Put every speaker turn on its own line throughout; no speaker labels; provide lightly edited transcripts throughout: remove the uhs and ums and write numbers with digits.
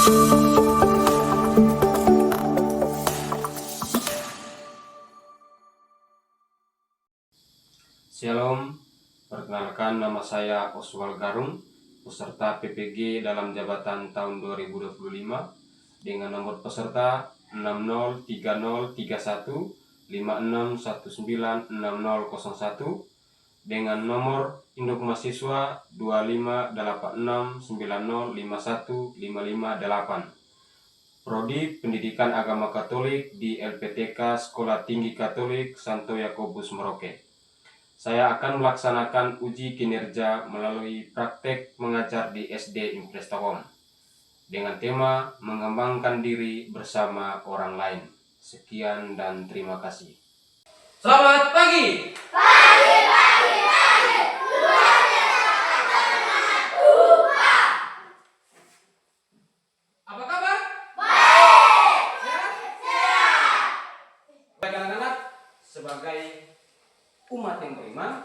Shalom, perkenalkan nama saya Oswald Garung, peserta PPG dalam jabatan tahun 2025 dengan nomor peserta 60303156196001 dengan nomor induk mahasiswa 258690515558. Prodi Pendidikan Agama Katolik di LPTK Sekolah Tinggi Katolik Santo Yakobus Merauke. Saya akan melaksanakan uji kinerja melalui praktek mengajar di SD Impres Tawon dengan tema mengembangkan diri bersama orang lain. Sekian dan terima kasih.
Selamat pagi. Apa kabar? Baik. Sehat. Baik anak-anak, sebagai umat yang beriman,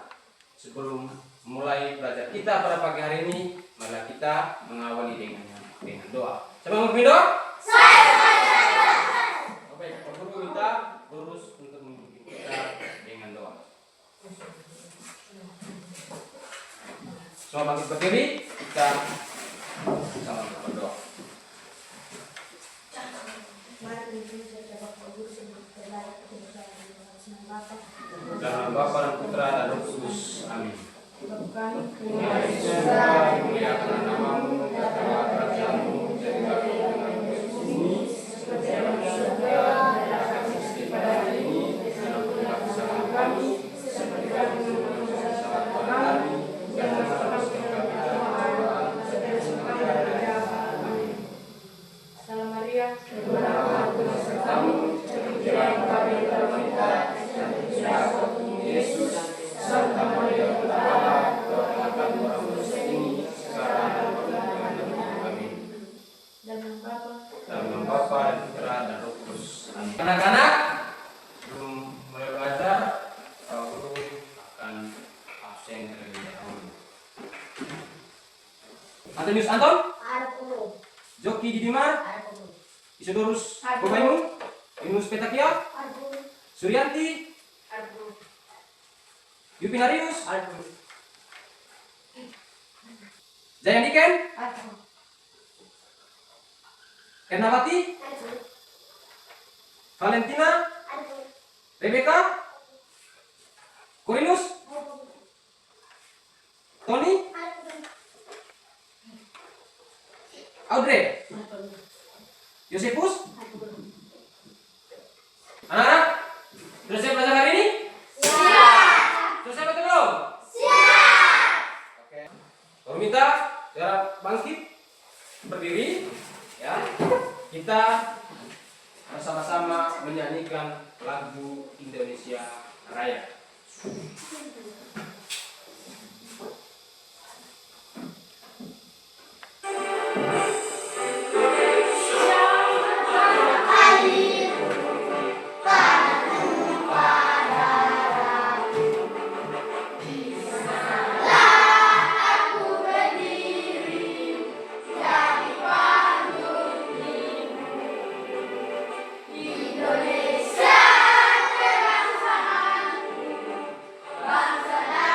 sebelum mulai belajar kita pada pagi hari ini, marilah kita mengawali dengan doa. Siapa yang mau doa? Oke, Pak Guru minta lurus untuk memimpin kita dengan doa. Semua bangkit berdiri, kita sama berdoa. Dalam Bapa dan Putra dan Roh Kudus. Amin. Ya Yesus, dimuliakan namamu, datanglah kerajaanmu, jadilah kehendakmu di bumi seperti yang di surga. Berikan rezeki pada hari ini, dan ampunilah kesalahan kami, seperti kami mengampuni kesalahan kami, dan janganlah masukkan kami dalam pencobaan, tetapi dari jahat. Amin.
Salam Maria,
berbahagia Tuhan sertamu, terpujilah engkau di antara wanita, dan terpujilah Yesus. Santa Maria Bunda Allah, doakanlah kami orang dosa ini, sekarang dan waktu kami. Amin.
dan yang Bapa,
Dalam nama Bapa dan Putra dan Roh Kudus. Amin. Anak-anak, belum mulai belajar, Pak Guru akan absen terlebih dahulu. Antonius Anton, Joki Didimar, Isidorus Bobaimu, Yunus Petakia, Suryanti, Yupinarius, Zayan Diken, Ernawati, Valentina, Rebecca, Korinus, Tony, Audrey, Yosefus. Anak-anak, sudah siap belajar hari ini? Selesai betul belum? Siap. Oke. Baru minta cara bangkit berdiri, ya. Kita bersama-sama menyanyikan lagu Indonesia Raya.
Indonesia kebangsaan, bangsa dan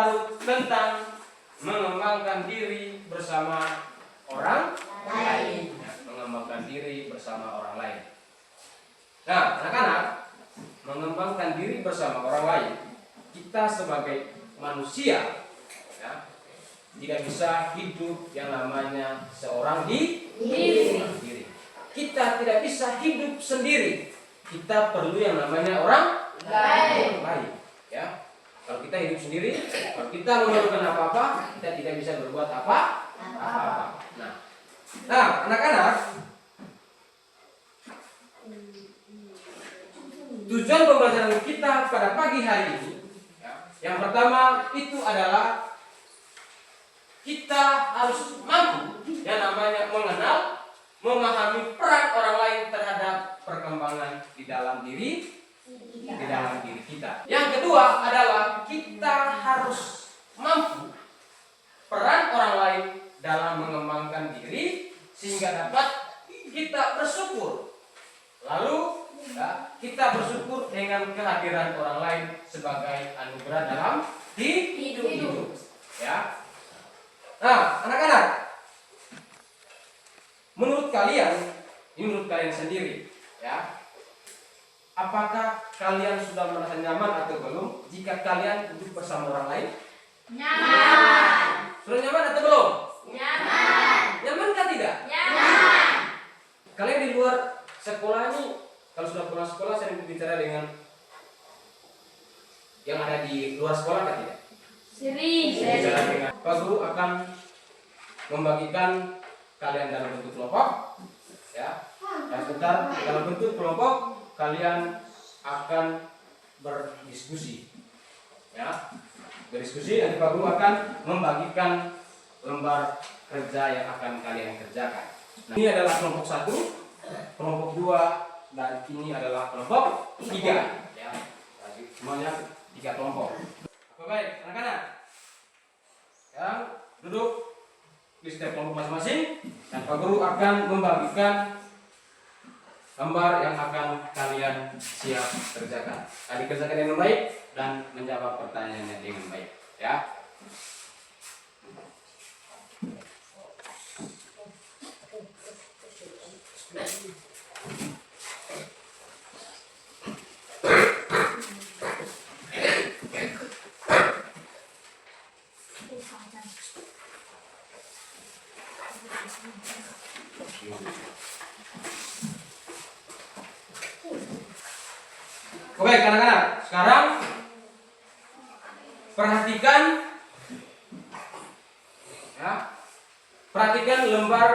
baru tentang mengembangkan diri bersama orang lain. Ya, mengembangkan diri bersama orang lain. Nah, anak-anak, mengembangkan diri bersama orang lain, kita sebagai manusia ya, tidak bisa hidup yang namanya seorang diri. Kita tidak bisa hidup sendiri. Kita perlu yang namanya orang lain. Ya. Kalau kita hidup sendiri, kalau kita memerlukan apa-apa, kita tidak bisa berbuat apa-apa. Nah, anak-anak, tujuan pembelajaran kita pada pagi hari ini, ya, yang pertama itu adalah kita harus mampu yang namanya mengenal, memahami peran orang lain terhadap perkembangan di dalam diri kita. Yang kedua adalah kita harus mampu peran orang lain dalam mengembangkan diri sehingga dapat kita bersyukur. Lalu ya, kita bersyukur dengan kehadiran orang lain sebagai anugerah dalam hidup. Ya. Nah, anak-anak, menurut kalian sendiri, ya, apakah kalian sudah merasa nyaman atau belum jika kalian duduk bersama orang lain?
Nyaman.
Sudah nyaman atau belum?
Nyaman.
Nyaman tidak?
Nyaman.
Kalian di luar sekolah ini, kalau sudah pulang sekolah sering berbicara dengan yang ada di luar sekolah kan tidak?
Sering.
Berbicara dengan Pak Guru akan membagikan kalian dalam bentuk kelompok, ya. Dan sebentar dalam bentuk kelompok kalian akan berdiskusi, ya. Berdiskusi, nanti Pak Guru akan membagikan lembar kerja yang akan kalian kerjakan. Nah, ini adalah kelompok 1, kelompok 2, dan ini adalah kelompok 3. Ya, semuanya 3 kelompok. Oke, baik, anak-anak. Sekarang duduk di setiap kelompok masing-masing, dan Pak Guru akan membagikan lembar yang akan kalian siap kerjakan. Tadi kerjakan dengan baik dan menjawab pertanyaannya dengan baik, ya. Oke, anak-anak, sekarang perhatikan, ya, perhatikan lembar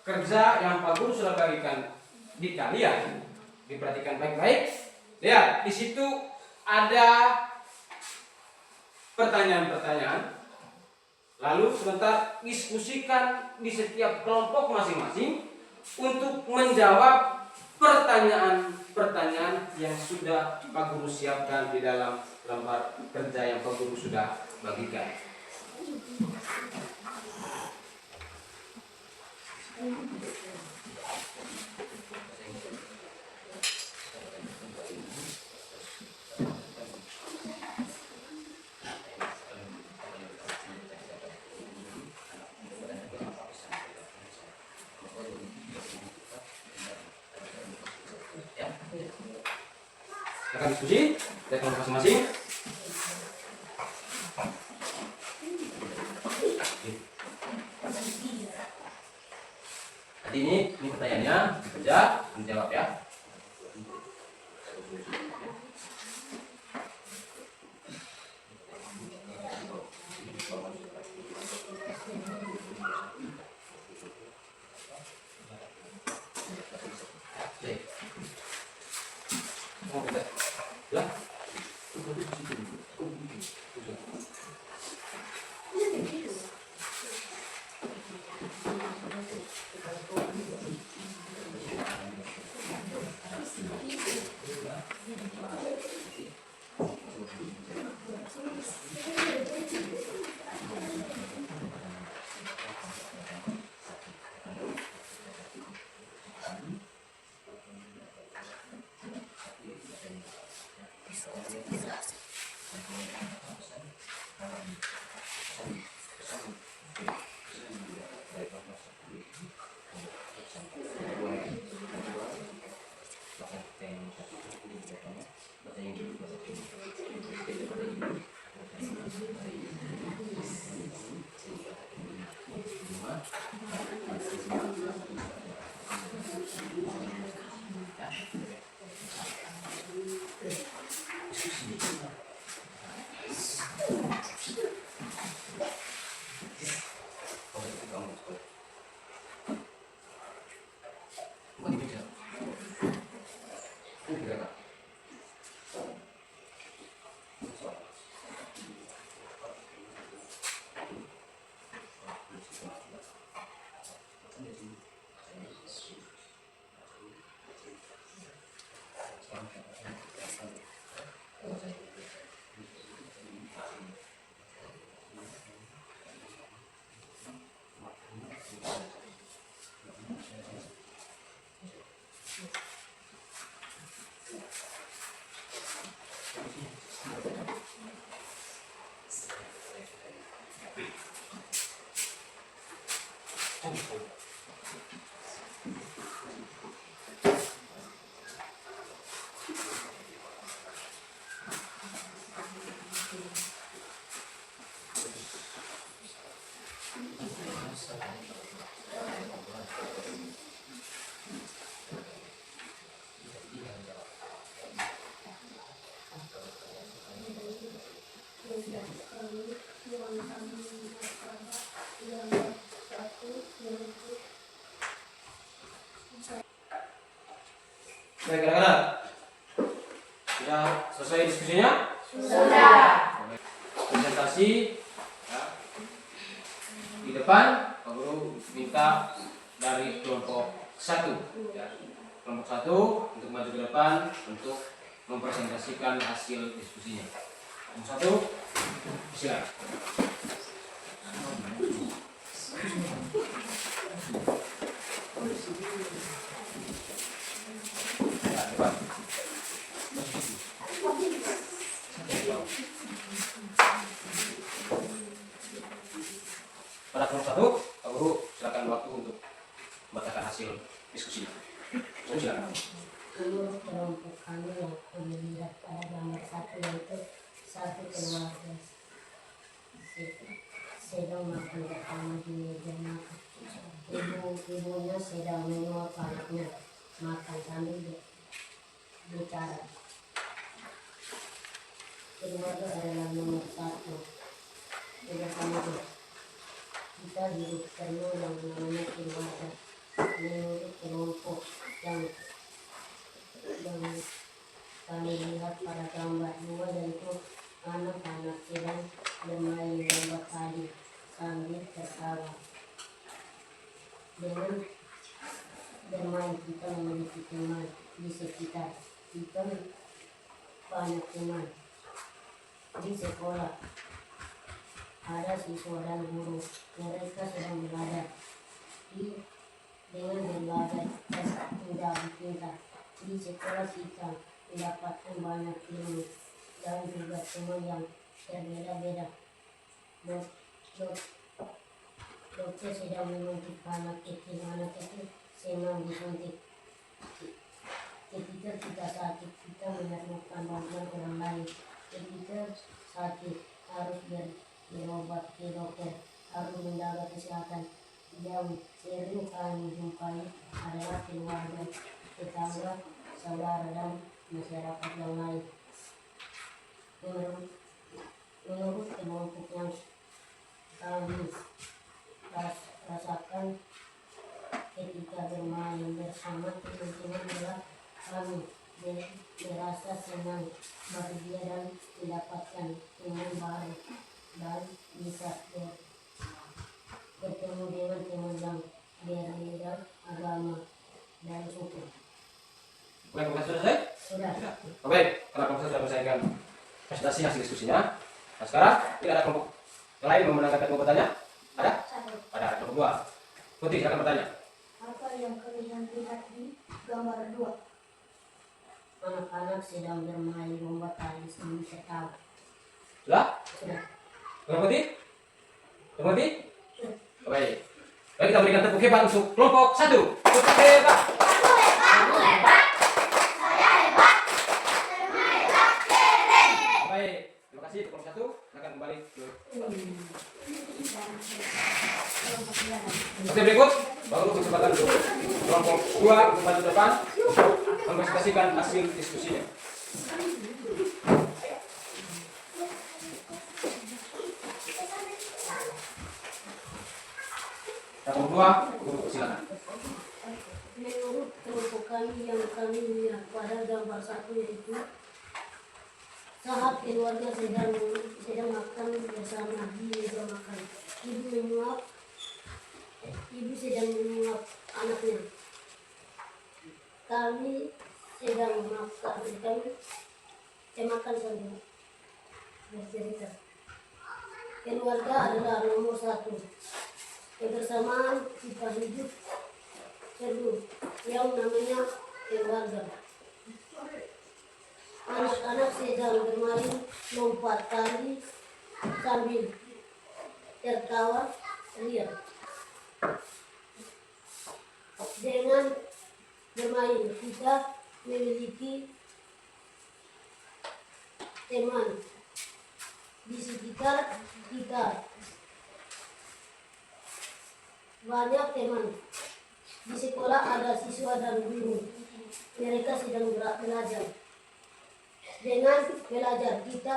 kerja yang Pak Guru sudah bagikan di kalian. Diperhatikan baik-baik. Lihat, di situ ada pertanyaan-pertanyaan. Lalu sebentar diskusikan di setiap kelompok masing-masing untuk menjawab pertanyaan-pertanyaan yang sudah Pak Guru siapkan di dalam lembar kerja yang Pak Guru sudah bagikan. Akan diskusi dari kelompok masing-masing. Nanti ini pertanyaannya dikerja, menjawab ya.
Baik, anak-anak. Sudah selesai diskusinya?
Sudah.
Presentasi ya. Di depan Pak Guru minta dari kelompok 1 ya. Kelompok 1 untuk maju ke depan untuk mempresentasikan hasil diskusinya. Kelompok 1 silakan. Ya, depan. Pada kelompok 1, Pak Guru silakan waktu untuk membacakan hasil diskusinya. Silakan.
Menurut kelompok kami yang kami lihat pada gambar 1 yaitu satu keluarga sedang makan bersama di meja makan. Ibunya sedang menyuap anaknya makan sambil bicara. Keluarga adalah nomor 1. Tidak sama kita hidup perlu yang namanya keluarga. Menurut kelompok yang kami lihat pada gambar 2 yaitu anak-anak sedang bermain lomba tadi sambil tertawa. Dengan bermain kita memiliki teman di sekitar kita, banyak teman di sekolah. Ada siswa dan guru, mereka sedang belajar dengan berbagai tes tidak pintar. Di sekolah kita mendapatkan banyak ilmu dan juga teman yang berbeda-beda. Dokter sedang menyuntik anak kecil senang disuntik. Ketika kita sakit, kita memerlukan bantuan orang lain. Ketika sakit, harus berobat ke dokter, harus menjaga kesehatan. Yang sering kami jumpai adalah keluarga, tetangga, saudara, dan masyarakat yang lain. Menurut kelompok yang kami rasakan ketika bermain bersama teman-teman adalah kami merasa senang, bahagia, dan mendapatkan teman baru dan bisa bertemu dengan teman yang berbeda agama dan suku.
Baik, sudah selesai?
Sudah.
Baik, karena kelompok sudah menyelesaikan presentasi hasil diskusinya. Nah, sekarang tidak ada kelompok lain yang menanggapi mau bertanya? Ada? Ada. Kelompok 2. Putri, silakan bertanya.
Apa yang kalian lihat di gambar 2? Anak-anak sedang bermain lomba tali sambil tertawa.
Sudah?
Sudah.
Kelompok Putri? Kelompok Putri? Baik. Baik, kita berikan tepuk hebat untuk kelompok 1. Tepuk hebat. Baik, terima kasih untuk kelompok 1. Silakan kembali ke Oke, berikut baru kesempatan untuk kelompok 2 untuk maju depan untuk mempresentasikan hasil diskusinya. Kelompok 2, guru silakan.
Menurut kelompok kami yang kami lihat pada gambar 1 yaitu saat keluarga sedang makan bersama di meja makan. Ibu sedang menyuap anaknya. Kami sedang makan sambil bercerita. Keluarga adalah nomor 1. Kebersamaan kita hidup perlu yang namanya keluarga. Anak-anak sedang bermain lompat tali sambil tertawa ria. bermain. Kita memiliki teman di sekitar kita. Banyak teman. Di sekolah ada siswa dan guru. Mereka sedang belajar. Dengan belajar kita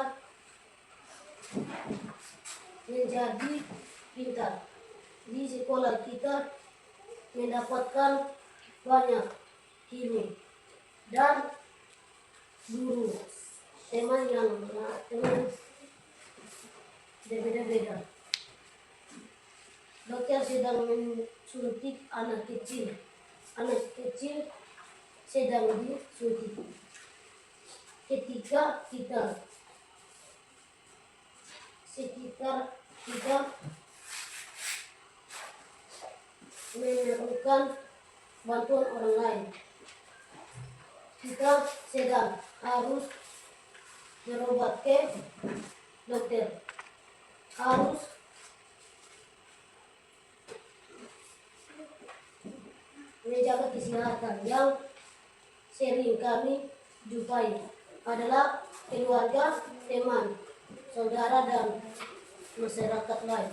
menjadi pintar. Di sekolah kita mendapatkan banyak ilmu dan guru. Teman berbeda-beda. Dokter sedang mensuntik anak kecil. Anak kecil sedang disuntik. Ketika kita memerlukan bantuan orang lain, kita sedang harus berobat ke dokter, harus menjaga kesehatan. Yang sering kami jumpai adalah keluarga, teman, saudara, dan masyarakat lain.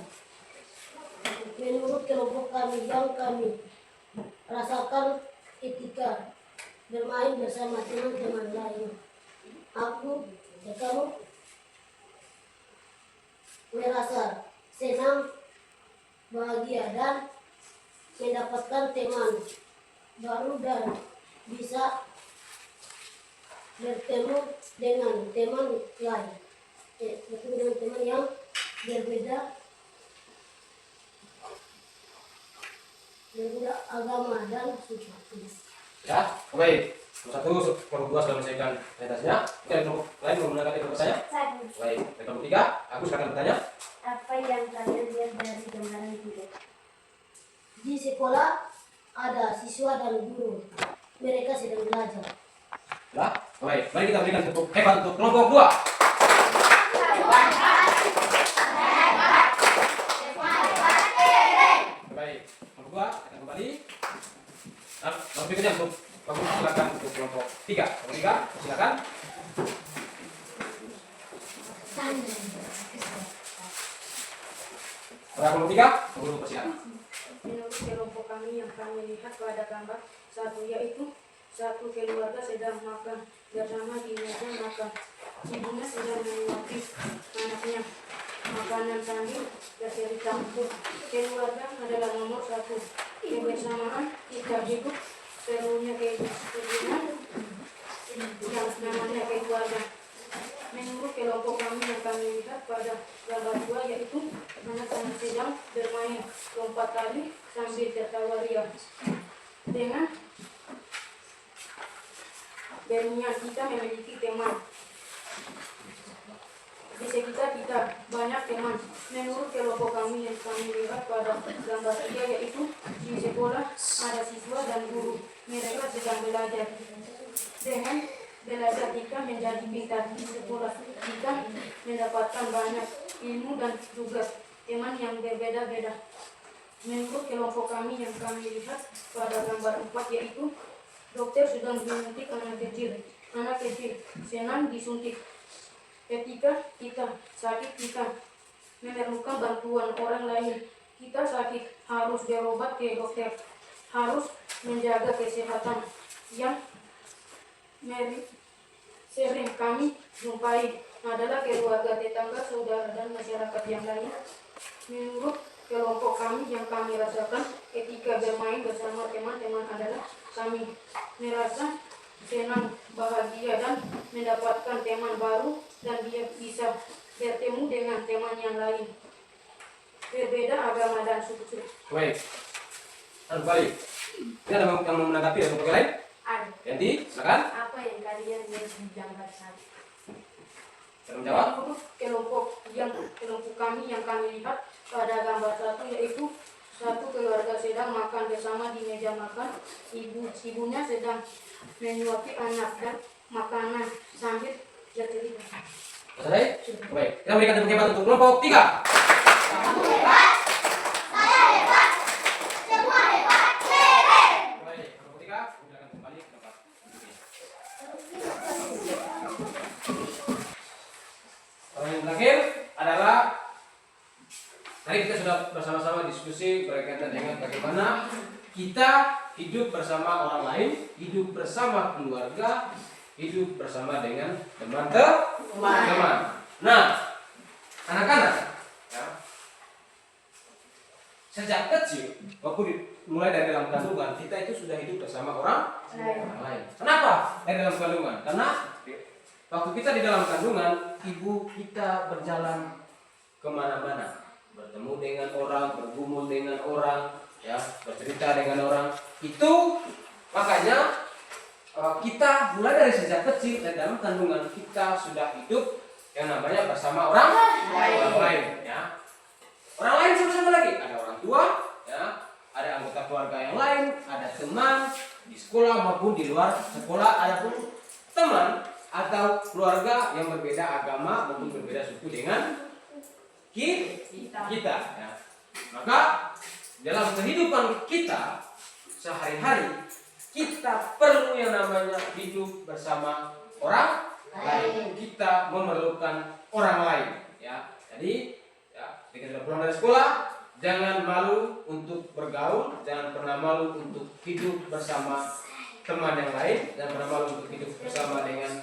Menurut kelompok kami, yang kami rasakan ketika bermain bersama teman-teman lain, aku dan kamu merasa senang, bahagia, dan mendapatkan teman baru dan bisa bertemu dengan teman lain, bertemu dengan teman yang berbeda agama dan suku.
Ya, baik. Kelompok 1, kelompok 2 sudah menyelesaikan presentasinya. Oke, kelompok lain mau menanggapi kelompok saya? Baik, kelompok 3, aku silakan bertanya.
Apa yang kalian lihat dari gambaran itu?
Di sekolah ada siswa dan guru. Mereka sedang belajar.
Ya, baik. Mari kita berikan tepuk hebat untuk kelompok 2. Baik, kelompok 2 akan kembali. Nah, kelompok berikutnya untuk kelompok silakan untuk kelompok 3. Kelompok 3, silakan. Pada kelompok 3, guru persilakan.
Menurut kelompok kami yang kami lihat pada gambar 1, yaitu satu keluarga sedang makan bersama di meja makan. Ibunya sedang menyuapi anaknya makanan sambil bercerita. Keluarga adalah nomor 1. Kebersamaan kita hidup seluruhnya kehidupan yang namanya keluarga. Menurut kelompok kami yang kami lihat pada gambar 2, yaitu anak-anak sedang bermain lompat tali sambil tertawa ria. Dengan berniat kita memiliki teman. Di sekitar kita banyak teman. Menurut kelompok kami yang kami lihat pada gambar 3, yaitu di sekolah ada siswa dan guru. Mereka sedang belajar. Dengan belajar kita menjadi pintar. Di sekolah kita mendapatkan banyak ilmu dan juga teman yang berbeda-beda. Menurut kelompok kami yang kami lihat pada gambar 4, yaitu dokter sedang menyuntik anak kecil. Anak kecil senang disuntik. Ketika kita sakit, kita memerlukan bantuan orang lain. Kita sakit harus berobat ke dokter, harus menjaga kesehatan. Yang sering kami jumpai adalah keluarga, tetangga, saudara, dan masyarakat yang lain. Menurut kelompok kami yang kami rasakan ketika bermain bersama teman-teman adalah kami merasa senang, bahagia, dan mendapatkan teman baru, dan dia bisa bertemu dengan teman yang lain berbeda agama dan suku.
Baik. Kembali. Ini ada yang mau menanggapi dari kelompok lain?
Ada.
Yanti, silakan.
Apa yang kalian lihat di gambar 1?
Silakan menjawab.
Menurut kelompok kami yang kami lihat pada gambar 1, yaitu satu keluarga sedang makan bersama di meja makan. Ibunya sedang menyuapi anak dan makanan sambil bercerita.
Selesai? Baik. Kita berikan tepuk hebat untuk kelompok 3. Baik, kelompok 3, silakan kembali
bersama-sama diskusi berkaitan dengan bagaimana kita hidup bersama orang lain, hidup bersama keluarga, hidup bersama dengan teman-teman. Nah, anak-anak, ya, sejak kecil, mulai dari dalam kandungan, kita itu sudah hidup bersama orang lain. Kenapa dari dalam kandungan? Karena waktu kita di dalam kandungan, ibu kita berjalan kemana-mana, bertemu dengan orang, bergumul dengan orang, ya, bercerita dengan orang. Itu makanya kita mulai dari sejak kecil dari dalam kandungan kita sudah hidup yang namanya bersama orang lain, ya. Orang lain siapa lagi? Ada orang tua, ya, ada anggota keluarga yang lain, ada teman di sekolah maupun di luar sekolah, ada pun teman atau keluarga yang berbeda agama maupun berbeda suku dengan kita, ya. Maka dalam kehidupan kita sehari-hari kita perlu yang namanya hidup bersama orang lain. Kita memerlukan orang lain, ya. Jadi, ya, ketika sudah pulang dari sekolah, jangan malu untuk bergaul, jangan pernah malu untuk hidup bersama teman yang lain, jangan pernah malu untuk hidup bersama dengan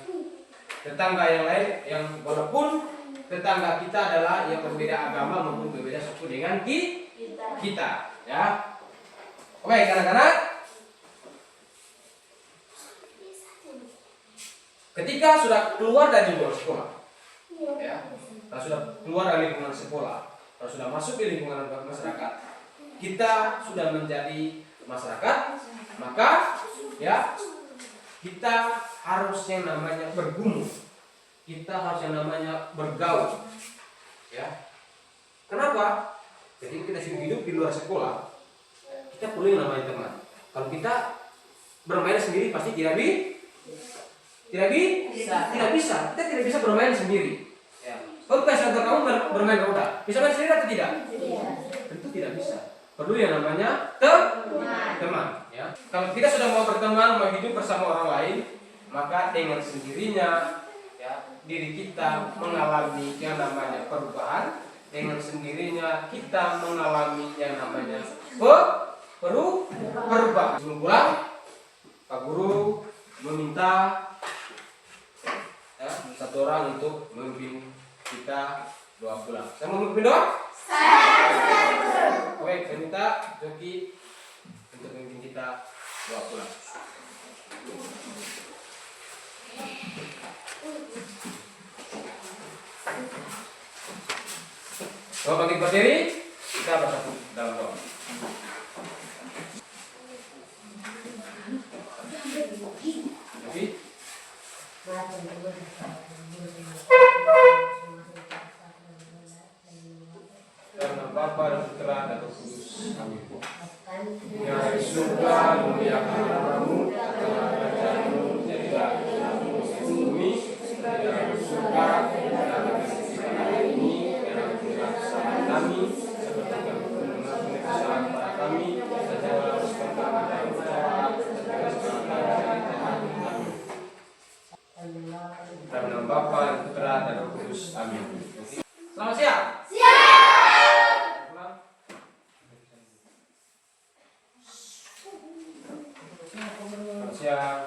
tetangga yang lain, yang walaupun tetangga kita adalah yang berbeda agama maupun berbeda suku dengan kita, ya. Oke, anak-anak. Ketika sudah keluar dari luar sekolah, ya, kalau sudah keluar dari lingkungan sekolah, kalau sudah masuk di lingkungan masyarakat, kita sudah menjadi masyarakat, maka, ya, kita harus yang namanya bergumul, kita harus yang namanya bergaul, ya. Kenapa? Jadi kita hidup di luar sekolah, kita perlu yang namanya teman. Kalau kita bermain sendiri pasti tidak bisa. Kita tidak bisa bermain sendiri. Ya. Kalau kamu bermain roda, bisa main sendiri atau tidak? Tentu tidak bisa. Perlu yang namanya teman. Ya. Kalau kita sudah mau berteman, mau hidup bersama orang lain, maka dengan sendirinya, ya, diri kita mengalami yang namanya perubahan. Dengan sendirinya kita mengalami yang namanya perubahan. Sebelum pulang, Pak Guru meminta, ya, satu orang untuk memimpin kita doa pulang. Saya mau memimpin doa? Oke, saya minta Joki untuk memimpin kita doa pulang. Kalau bangkit berdiri, kita bersatu dalam doa. Jadi, karena Bapa dan Putra dan Roh Kudus. Amin. Yang di surga dimuliakan namamu, datanglah kerajaanmu, jadilah kehendakmu di bumi, seperti di surga. Berikanlah kita hari ini, dan ampunilah kesalahan kami, seperti kami mengampuni kesalahan kepada kami, dan janganlah masukkan kami dalam pencobaan, dan bebaskanlah kami dari jahat. Amin. Dalam nama Bapa dan Putra dan Roh Kudus. Amin. Selamat siang. Selamat siang.